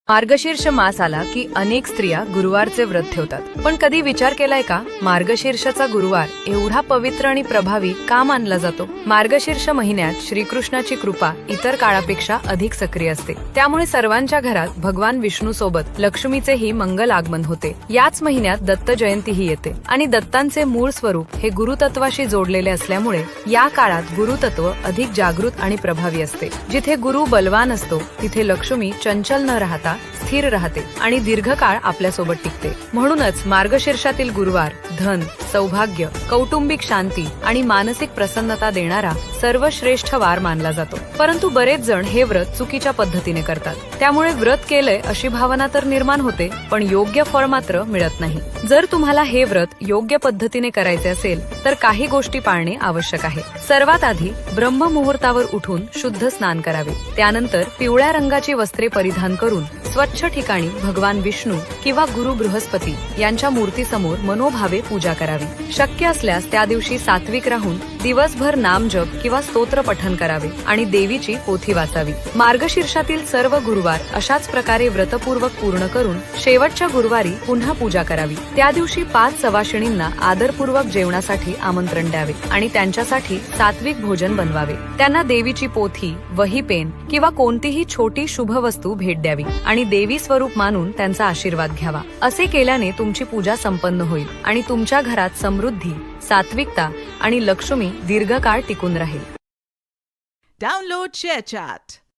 मार्गशीर्ष मास आला की अनेक स्त्रिया गुरुवारचे व्रत ठेवतात. पण कधी विचार केलाय का, मार्गशीर्षाचा गुरुवार एवढा पवित्र आणि प्रभावी का मानला जातो? मार्गशीर्ष महिन्यात श्रीकृष्णाची कृपा इतर काळापेक्षा अधिक सक्रिय असते. त्यामुळे सर्वांच्या घरात भगवान विष्णू सोबत लक्ष्मीचेही मंगल आगमन होते. याच महिन्यात दत्त जयंतीही येते आणि दत्तांचे मूळ स्वरूप हे गुरुतत्वाशी जोडलेले असल्यामुळे या काळात गुरुतत्व अधिक जागृत आणि प्रभावी असते. जिथे गुरु बलवान असतो तिथे लक्ष्मी चंचल न राहता स्थिर राहते आणि दीर्घकाळ आपल्यासोबत टिकते. म्हणूनच मार्गशीर्षातील गुरुवार धन, सौभाग्य, कौटुंबिक शांती आणि मानसिक प्रसन्नता देणारा सर्वश्रेष्ठ वार मानला जातो. परंतु बरेच जण हे व्रत चुकीच्या पद्धतीने करतात. त्यामुळे व्रत केलंय अशी भावना तर निर्माण होते, पण योग्य फळ मात्र मिळत नाही. जर तुम्हाला हे व्रत योग्य पद्धतीने करायचे असेल तर काही गोष्टी पाळणे आवश्यक आहे. सर्वात आधी ब्रह्ममुहूर्तावर उठून शुद्ध स्नान करावे. त्यानंतर पिवळ्या रंगाची वस्त्रे परिधान करून स्वच्छ ठिकाणी भगवान विष्णू किंवा गुरु बृहस्पती यांच्या मूर्तीसमोर मनोभावे पूजा करावी. शक्य असल्यास त्या दिवशी सात्विक राहून दिवसभर नामजप किंवा स्तोत्र पठण करावे आणि देवीची पोथी वाचावी. मार्गशीर्षातील सर्व गुरुवार अशाच प्रकारे व्रतपूर्वक पूर्ण करून शेवटच्या गुरुवारी पुन्हा पूजा करावी. त्या दिवशी 5 सवाशिणींना आदरपूर्वक जेवणासाठी आमंत्रण द्यावे आणि त्यांच्यासाठी सात्विक भोजन बनवावे. त्यांना देवीची पोथी, वही, पेन किंवा कोणतीही छोटी शुभ वस्तू भेट द्यावी आणि देवी स्वरूप मानून त्यांचा आशीर्वाद घ्यावा. असे केल्याने तुमची पूजा संपन्न होईल आणि तुमच्या घरात समृद्धी, सात्विकता आणि लक्ष्मी दीर्घकाळ टिकून राहील. Download ShareChat.